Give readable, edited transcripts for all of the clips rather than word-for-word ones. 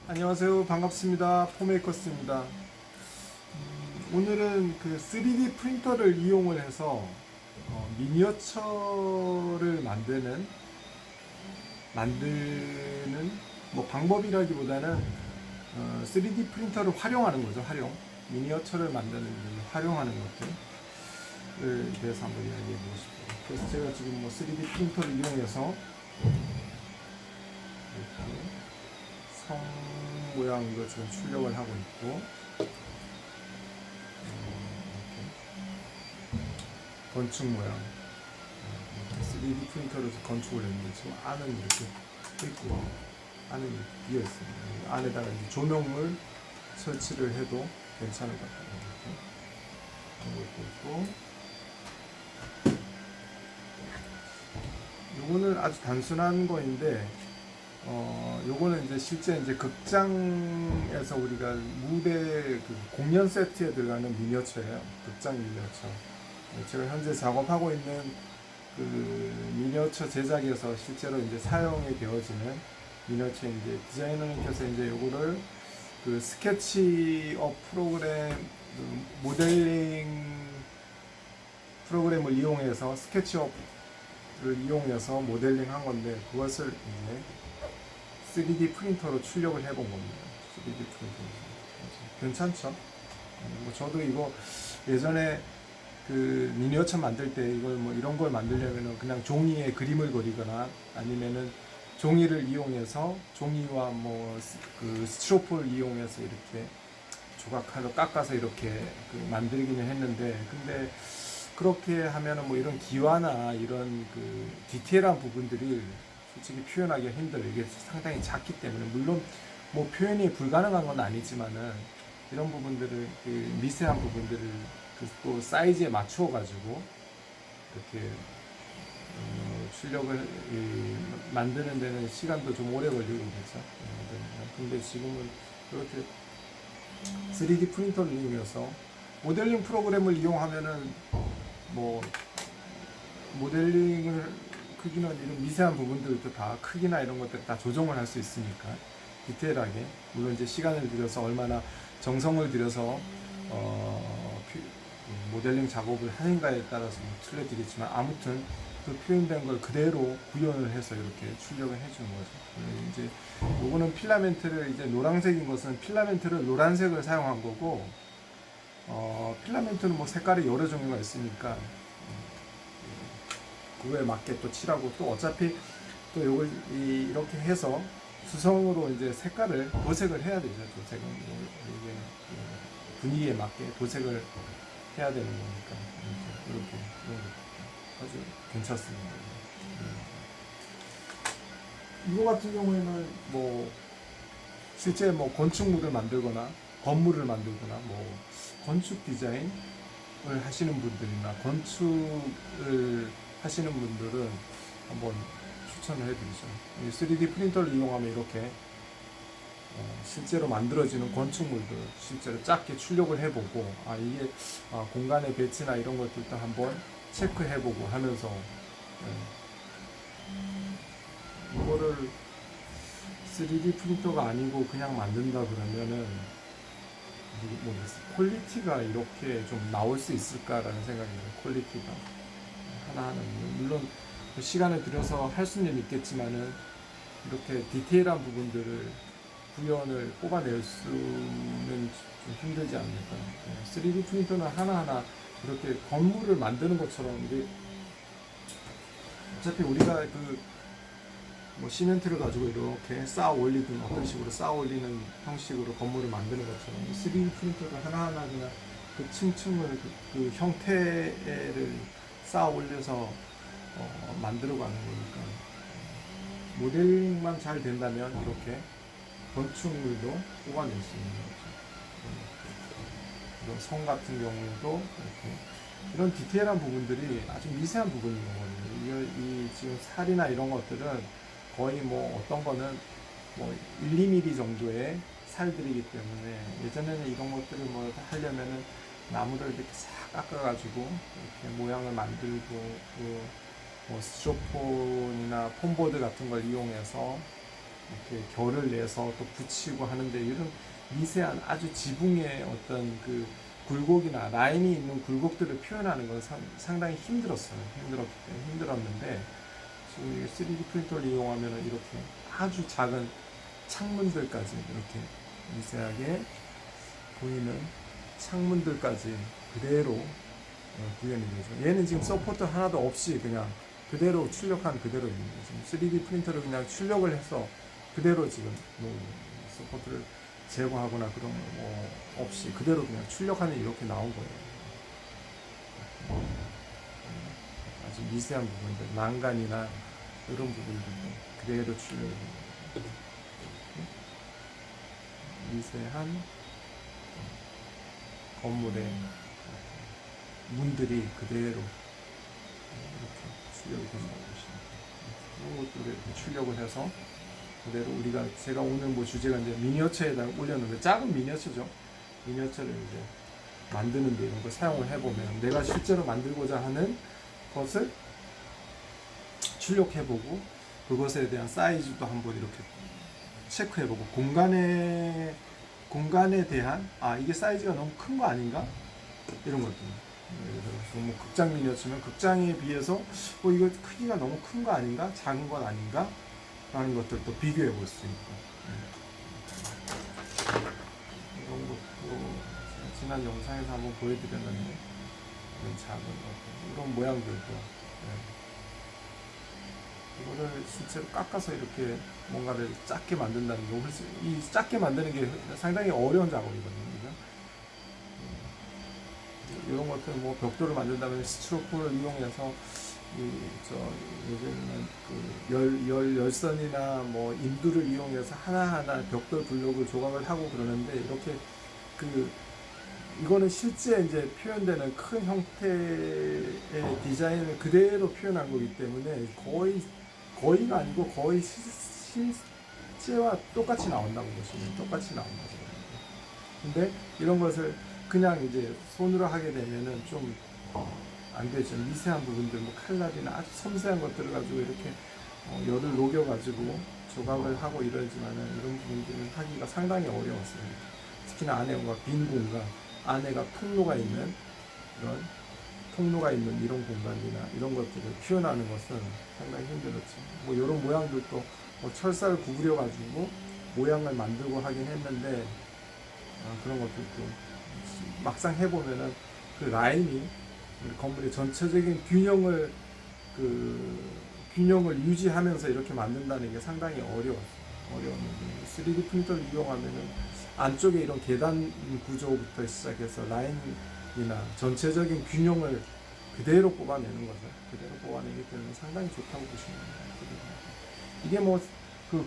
안녕하세요. 반갑습니다. 포메이커스입니다. 오늘은 그 3D 프린터를 이용을 해서 미니어처를 만드는 뭐 방법이라기보다는 3D 프린터를 활용하는 거죠. 미니어처를 만드는 데 활용하는 것들을 대해서 한번 이야기해 보고 싶어요. 그래서 제가 지금 뭐 3D 프린터를 이용해서 이렇게 성 모양으로 지금 출력을 하고 있고, 이렇게 건축 모양, 이렇게 3D 프린터로 건축을 했는데 지금 안은 이렇게 있고 안은 이렇게 비어 있습니다. 안에다가 이제 조명을 설치를 해도 괜찮을 것 같아요. 이렇게 하고 있고, 요거는 아주 단순한 거인데, 요거는 이제 실제 이제 극장에서 우리가 무대 그 공연 세트에 들어가는 미니어처예요. 극장 미니어처. 제가 현재 작업하고 있는 그 미니어처 제작에서 실제로 이제 사용이 되어지는 미니어처, 이제 디자이너님께서 이제 요거를 그 스케치업 프로그램, 그 모델링 프로그램을 이용해서 스케치업을 이용해서 모델링 한 건데, 그것을 이제 3D 프린터로 출력을 해본 겁니다. 3D 프린터 괜찮죠? 뭐 저도 이거 예전에 그 미니어처 만들 때 이걸 뭐 이런 걸 만들려면은 그냥 종이에 그림을 그리거나 아니면은 종이를 이용해서 종이와 뭐 그 스티로폼을 이용해서 이렇게 조각하고 깎아서 이렇게 그 만들기는 했는데, 근데 그렇게 하면은 뭐 이런 기와나 이런 그 디테일한 부분들이 솔직히 표현하기가 힘들어요. 이게 상당히 작기 때문에. 물론 뭐 표현이 불가능한 건 아니지만은 이런 부분들을, 그 미세한 부분들을 또 사이즈에 맞추어 가지고 이렇게 출력을 만드는 데는 시간도 좀 오래 걸리고 그렇죠. 근데 지금은 그렇게 3D 프린터를 이용해서 모델링 프로그램을 이용하면은 뭐 모델링을 크기는 이런 미세한 부분들도 다 크기나 이런 것들 다 조정을 할 수 있으니까 디테일하게, 물론 이제 시간을 들여서 얼마나 정성을 들여서 모델링 작업을 하는가에 따라서 뭐 틀려지겠지만, 아무튼 그 표현된 걸 그대로 구현을 해서 이렇게 출력을 해주는 거죠. 이제 요거는 필라멘트를, 이제 노란색인 것은 필라멘트를 노란색을 사용한 거고, 필라멘트는 뭐 색깔이 여러 종류가 있으니까 그거에 맞게 또 칠하고, 또 어차피 또 요걸 이렇게 해서 수성으로 이제 색깔을 도색을 해야 되죠. 도색은 이게 분위기에 맞게 도색을 해야 되는 거니까 이렇게 아주 괜찮습니다. 이거 같은 경우에는 뭐 실제 뭐 건축물을 만들거나 건물을 만들거나 뭐 건축 디자인을 하시는 분들이나 건축을 하시는 분들은 한번 추천을 해드리죠. 3D 프린터를 이용하면 이렇게 실제로 만들어지는 건축물들 실제로 작게 출력을 해보고, 이게 공간의 배치나 이런 것들도 한번 체크해보고 하면서, 이거를 3D 프린터가 아니고 그냥 만든다 그러면은 퀄리티가 이렇게 좀 나올 수 있을까라는 생각이 들어요. 퀄리티가 하나하나, 물론 시간을 들여서 할 수는 있겠지만은 이렇게 디테일한 부분들을 구현을 뽑아낼 수는 좀 힘들지 않을까. 3D 프린터는 하나하나 이렇게 건물을 만드는 것처럼, 이게 어차피 우리가 그 뭐 시멘트를 가지고 이렇게 쌓아 올리든 어떤 식으로 쌓아 올리는 형식으로 건물을 만드는 것처럼 3D 프린터가 하나하나 그냥 그 층층을 그 형태를 쌓아 올려서 만들어 가는 거니까, 모델링만 잘 된다면 이렇게 건축물도 뽑아낼 수 있는 거죠. 이런 성 같은 경우도 이렇게 이런 디테일한 부분들이 아주 미세한 부분인 거거든요. 이 지금 살이나 이런 것들은 거의 뭐 어떤 거는 뭐 1, 2mm 정도의 살들이기 때문에, 예전에는 이런 것들을 뭐 하려면은 나무를 이렇게 싹 깎아가지고 이렇게 모양을 만들고, 뭐 스티로폼이나 폼보드 같은 걸 이용해서 이렇게 결을 내서 또 붙이고 하는데 이런 미세한 아주 지붕의 어떤 그 굴곡이나 라인이 있는 굴곡들을 표현하는 건 상당히 힘들었어요. 힘들었는데 지금 3D 프린터를 이용하면 이렇게 아주 작은 창문들까지 이렇게 미세하게 보이는 창문들까지 그대로 구현이 되죠. 얘는 지금 서포트 하나도 없이 그냥 그대로 출력한 그대로 있는 거죠. 3D 프린터를 그냥 출력을 해서 그대로 지금 뭐 서포트를 제거하거나 그런 거 없이 그대로 그냥 출력하면 이렇게 나온 거예요. 아주 미세한 부분들, 난간이나 이런 부분들도 그대로 출력이 됩니다. 미세한 건물의 문들이 그대로 이렇게 출력이 된다고 보시면 돼요. 이런 것들을 이렇게 출력을 해서 그대로 우리가 제가 오늘 뭐 주제가 이제 미니어처에다 올렸는데 작은 미니어처죠. 미니어처를 이제 만드는데 이런 걸 사용을 해보면 내가 실제로 만들고자 하는 것을 출력해보고 그것에 대한 사이즈도 한번 이렇게 체크해보고 공간에 대한 이게 사이즈가 너무 큰 거 아닌가 이런 것들. 예를 들어서 뭐 극장 미니어처면 극장에 비해서 이거 크기가 너무 큰 거 아닌가 작은 건 아닌가 라는 것들도 비교해 볼 수 있고 이런 것도 지난 영상에서 한번 보여드렸는데 이런 작은 것들 이런 모양들도 이거를 실제로 깎아서 이렇게 뭔가를 작게 만든다는 게 이 작게 만드는 게 상당히 어려운 작업이거든요. 이런 것들 뭐 벽돌을 만든다면 스티로폼을 이용해서 요즘은 그 열선이나 뭐 인두를 이용해서 하나하나 벽돌 블록을 조각을 하고 그러는데 이렇게 이거는 실제 이제 표현되는 큰 형태의 디자인을 그대로 표현한 거기 때문에 거의가 아니고 거의 실제와 똑같이 나온다고 보시면 똑같이 나온다고 보시면 근데 이런 것을 그냥 이제 손으로 하게 되면은 좀 안 되죠. 미세한 부분들, 뭐 칼날이나 아주 섬세한 것들을 가지고 이렇게 열을 녹여가지고 조각을 하고 이러지만은 이런 부분들은 하기가 상당히 어려웠어요. 특히나 안에 뭔가 빈 공간, 안에가 통로가 있는 이런 공간이나 이런 것들을 표현하는 것은 상당히 힘들었죠. 뭐 이런 모양들도 뭐 철사를 구부려가지고 모양을 만들고 하긴 했는데 그런 것들도 막상 해보면은 그 라인이 건물의 전체적인 균형을 유지하면서 이렇게 만든다는 게 상당히 어려웠는데 3D 프린터를 이용하면은 안쪽에 이런 계단 구조부터 시작해서 라인이나 전체적인 균형을 그대로 뽑아내는 거죠. 그대로 뽑아내기 때문에 상당히 좋다고 보시면 됩니다. 이게 뭐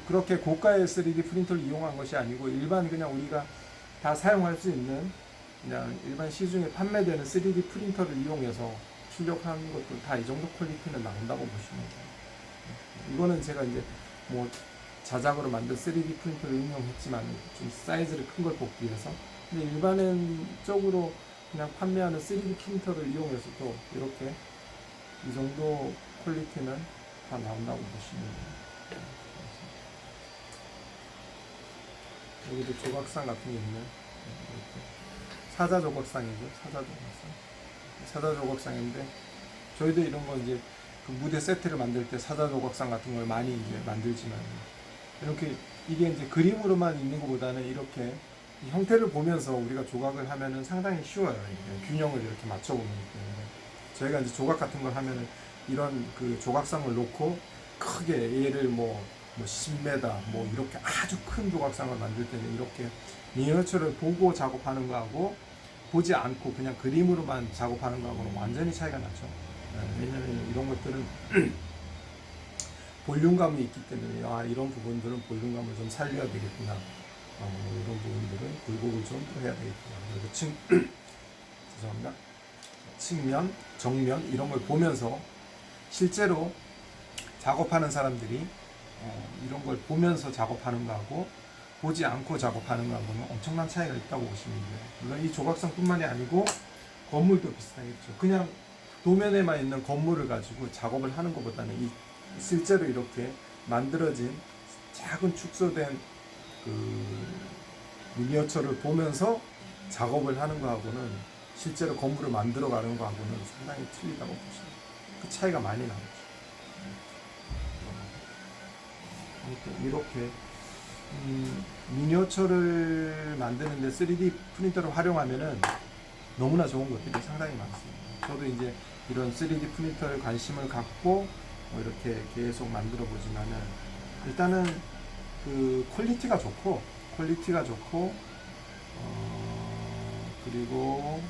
그렇게 고가의 3D 프린터를 이용한 것이 아니고 일반 그냥 우리가 다 사용할 수 있는 그냥 일반 시중에 판매되는 3D 프린터를 이용해서 출력하는 것도 다 이 정도 퀄리티는 나온다고 보시면 돼요. 이거는 제가 이제 뭐 자작으로 만든 3D 프린터를 응용했지만 좀 사이즈를 큰 걸 뽑기 위해서 근데 일반적으로 그냥 판매하는 3D 프린터를 이용해서도 이렇게 이 정도 퀄리티는 다 나온다고 보시면 돼요. 여기도 조각상 같은 게 있는 이렇게 사자 조각상이죠. 사자 조각상인데 저희도 이런 거 이제 그 무대 세트를 만들 때 사자 조각상 같은 걸 많이 이제 만들지만 이렇게 이게 이제 그림으로만 있는 것보다는 이렇게 이 형태를 보면서 우리가 조각을 하면은 상당히 쉬워요. 균형을 이렇게 맞춰보는 때문에 저희가 이제 조각 같은 걸 하면은 이런 그 조각상을 놓고 크게 얘를 뭐 10m 뭐 이렇게 아주 큰 조각상을 만들 때는 이렇게 미니어처를 보고 작업하는 거하고 보지 않고 그냥 그림으로만 작업하는 거하고는 완전히 차이가 나죠. 왜냐하면 이런 것들은 볼륨감이 있기 때문에 이런 부분들은 볼륨감을 좀 살려야 되겠구나. 이런 부분들은 굴곡을 좀 더 해야 되겠구나. 그리고 죄송합니다. 측면, 정면 이런 걸 보면서 실제로 작업하는 사람들이 이런 걸 보면서 작업하는 거하고 보지 않고 작업하는 거하고는 엄청난 차이가 있다고 보시면 돼요. 물론 이 조각상뿐만이 아니고 건물도 비슷하겠죠. 그냥 도면에만 있는 건물을 가지고 작업을 하는 것보다는 실제로 이렇게 만들어진 작은 축소된 그 미니어처를 보면서 작업을 하는 거하고는 실제로 건물을 만들어가는 거하고는 상당히 틀리다고 보시면 그 차이가 많이 나죠. 아무튼 이렇게 미니어처를 만드는데 3D 프린터를 활용하면은 너무나 좋은 것들이 상당히 많습니다. 저도 이제 이런 3D 프린터에 관심을 갖고 뭐 이렇게 계속 만들어 보지만은 일단은 그 퀄리티가 좋고 그리고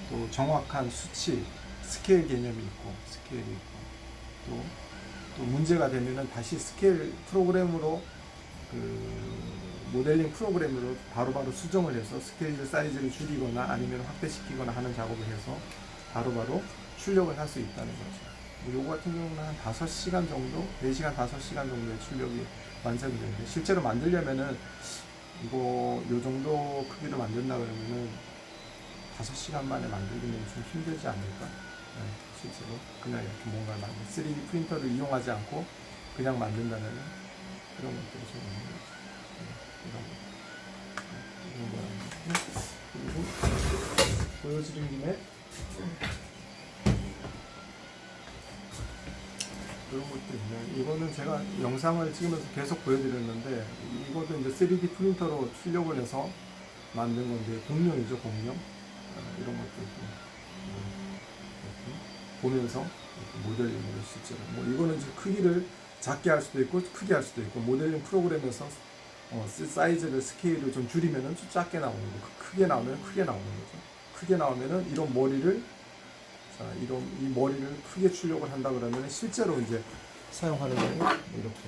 또 정확한 수치 스케일 개념이 있고 스케일이 있고 또 문제가 되면은 다시 스케일 프로그램으로 그 모델링 프로그램으로 바로바로 수정을 해서 스케일 사이즈를 줄이거나 아니면 확대시키거나 하는 작업을 해서 바로바로 출력을 할 수 있다는 거죠. 요거 같은 경우는 한 5시간 정도, 4시간, 5시간 정도의 출력이 완성이 되는데 실제로 만들려면은 이거 요 정도 크기로 만든다 그러면은 5시간 만에 만들기는 좀 힘들지 않을까? 네, 실제로 그냥 이렇게 뭔가를 만든 3D 프린터를 이용하지 않고 그냥 만든다면 그런 것들이 좀 있는 거죠. 그리고 보여드린 김에 이런 것도 있네요. 이거는 제가 영상을 찍으면서 계속 보여드렸는데 이것도 이제 3D 프린터로 출력을 해서 만든 건데 공룡이죠, 공룡. 이런 것도 보면서 모델링으로 실제로 뭐 이거는 이제 크기를 작게 할 수도 있고 크게 할 수도 있고 모델링 프로그램에서 사이즈를 스케일을 좀 줄이면은 좀 작게 나오는 거, 크게 나오면 크게 나오는 거죠. 크게 나오면은 이런 머리를 이 머리를 크게 출력을 한다 그러면 실제로 이제 사용하는 거는 이렇게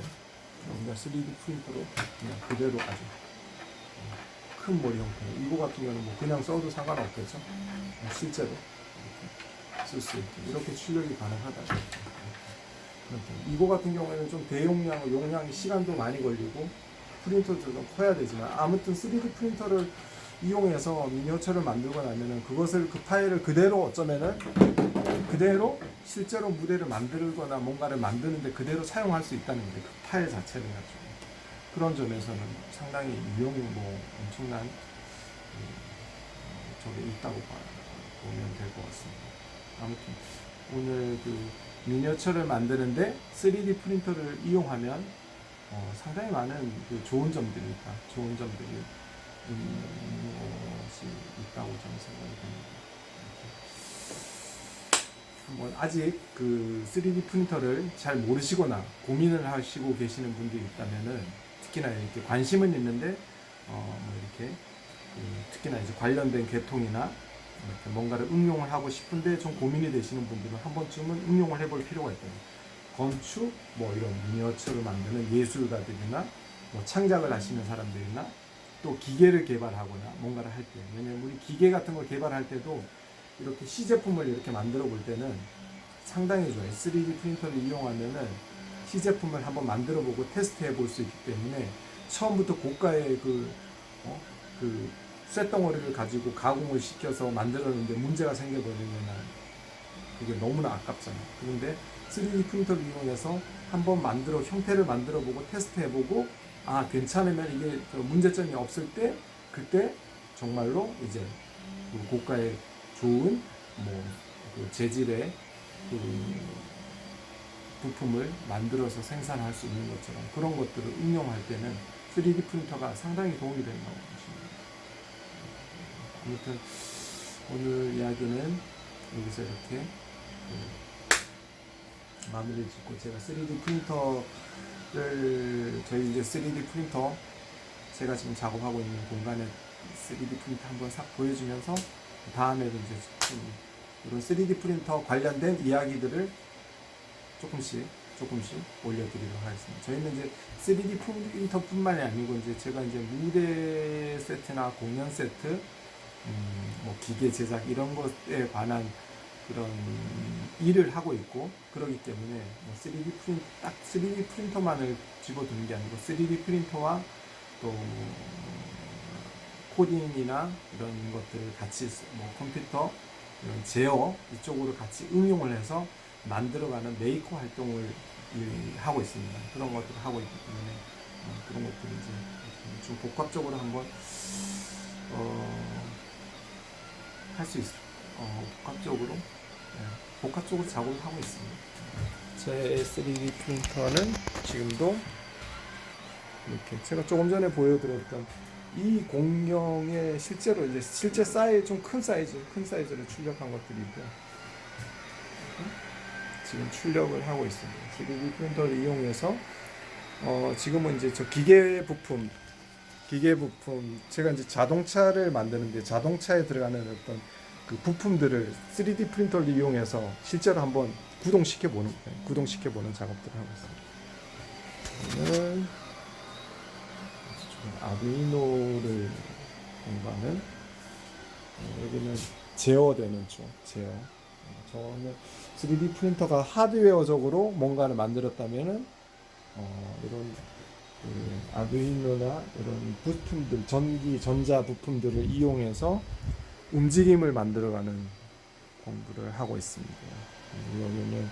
우리가 3D 프린터로 그냥 그대로 아주 큰 머리 형태. 이거 같은 경우는 뭐 그냥 써도 상관없겠죠. 실제로 이렇게 쓸 수 있게 이렇게 출력이 가능하다. 이거 같은 경우에는 좀 대용량, 용량이 시간도 많이 걸리고 프린터도 좀 커야 되지만 아무튼 3D 프린터를 이용해서 미니어처를 만들고 나면은 그것을 그 파일을 그대로 어쩌면은 그대로 실제로 무대를 만들거나 뭔가를 만드는데 그대로 사용할 수 있다는 게 그 파일 자체를 가지고 그런 점에서는 상당히 유용이 뭐 엄청난 저게 있다고 보면 될 것 같습니다. 아무튼 오늘 그 미니어처를 만드는데 3D 프린터를 이용하면 상당히 많은 그 좋은 점들이 있다. 좋은 점들이 것이 있다고 저는 생각이 듭니다. 한번 아직 그 3D 프린터를 잘 모르시거나 고민을 하시고 계시는 분들이 있다면은 특히나 이렇게 관심은 있는데 뭐 이렇게 특히나 이제 관련된 계통이나 이렇게 뭔가를 응용을 하고 싶은데 좀 고민이 되시는 분들은 한 번쯤은 응용을 해볼 필요가 있다. 건축, 뭐 이런 미니어처를 만드는 예술가들이나 뭐 창작을 하시는 사람들이나 또 기계를 개발하거나 뭔가를 할 때, 왜냐면 우리 기계 같은 걸 개발할 때도 이렇게 시제품을 이렇게 만들어 볼 때는 상당히 좋아요. 3D 프린터를 이용하면은 시제품을 한번 만들어 보고 테스트해 볼 수 있기 때문에 처음부터 고가의 그 쇳덩어리를 가지고 가공을 시켜서 만들었는데 문제가 생겨버리면 그게 너무나 아깝잖아요. 그런데 3D 프린터를 이용해서 한번 형태를 만들어 보고 테스트해 보고 괜찮으면 이게 문제점이 없을 때 그때 정말로 이제 그 고가의 좋은 그 재질의 그 부품을 만들어서 생산할 수 있는 것처럼 그런 것들을 응용할 때는 3D 프린터가 상당히 도움이 된다고 보십니다. 아무튼 오늘 이야기는 여기서 이렇게 마무리를 짓고 제가 3D 프린터를 저희 이제 3D 프린터 제가 지금 작업하고 있는 공간에 3D 프린터 한번 싹 보여주면서 다음에도 이제 좀 이런 3D 프린터 관련된 이야기들을 조금씩 올려드리도록 하겠습니다. 저희는 이제 3D 프린터뿐만이 아니고 이제 제가 이제 무대 세트나 공연 세트, 뭐 기계 제작 이런 것에 관한 그런 일을 하고 있고 그러기 때문에 뭐 3D 프린터만을 집어드는 게 아니고 3D 프린터와 또 코딩이나 이런 것들을 같이 뭐 컴퓨터 이런 제어 이쪽으로 같이 응용을 해서 만들어가는 메이커 활동을 하고 있습니다. 그런 것들을 하고 있기 때문에 그런 것들이 이제 좀 복합적으로 한번 할 수 있어요. 복합적으로 작업을 하고 있습니다. 제 3D 프린터는 지금도 이렇게 제가 조금 전에 보여드렸던 이 공룡의 실제 사이즈 좀 큰 사이즈를 출력한 것들이고요. 지금 출력을 하고 있습니다. 3D 프린터를 이용해서 지금은 이제 저 기계 부품 제가 이제 자동차를 만드는데 자동차에 들어가는 어떤 그 부품들을 3D 프린터를 이용해서 실제로 한번 구동시켜 보는 작업들을 하고 있습니다. 오늘 아두이노를 공부하는 여기는 제어되는 쪽 제어. 저는 3D 프린터가 하드웨어적으로 뭔가를 만들었다면은 이런 아두이노나 이런 부품들, 전자 부품들을 이용해서 움직임을 만들어가는 공부를 하고 있습니다. 여기는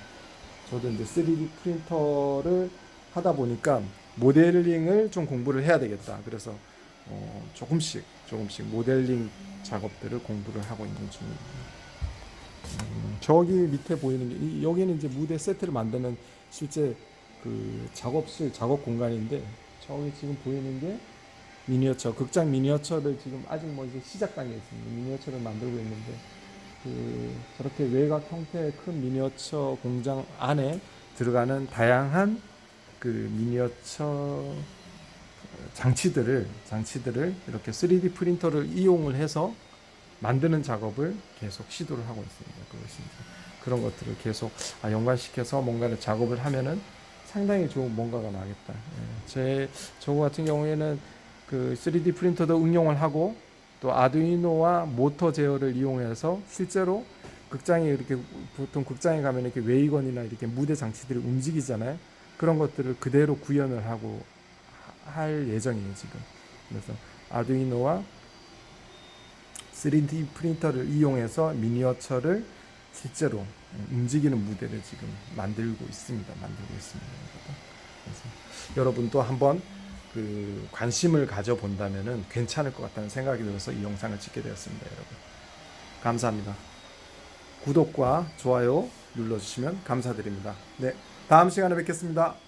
저도 이제 3D 프린터를 하다 보니까 모델링을 좀 공부를 해야 되겠다. 그래서 조금씩 모델링 작업들을 공부를 하고 있는 중입니다. 저기 밑에 보이는 게 여기는 이제 무대 세트를 만드는 실제 그 작업 공간인데 저기 지금 보이는 게 미니어처, 극장 미니어처를 지금 아직 뭐 이제 시작 단계에 있습니다. 미니어처를 만들고 있는데 저렇게 외곽 형태의 큰 미니어처 공장 안에 들어가는 다양한 그 미니어처 장치들을 이렇게 3D 프린터를 이용을 해서 만드는 작업을 계속 시도를 하고 있습니다. 그런 것들을 계속 연관시켜서 뭔가를 작업을 하면은 상당히 좋은 뭔가가 나겠다. 저 같은 경우에는 그 3D 프린터도 응용을 하고 또 아두이노와 모터 제어를 이용해서 실제로 극장에 이렇게 보통 극장에 가면 이렇게 웨이건이나 이렇게 무대 장치들이 움직이잖아요. 그런 것들을 그대로 구현을 하고 할 예정이에요 지금. 그래서 아두이노와 3D 프린터를 이용해서 미니어처를 실제로 움직이는 무대를 지금 만들고 있습니다. 그래서 여러분도 한번 그 관심을 가져 본다면은 괜찮을 것 같다는 생각이 들어서 이 영상을 찍게 되었습니다, 여러분. 감사합니다. 구독과 좋아요 눌러주시면 감사드립니다. 네, 다음 시간에 뵙겠습니다.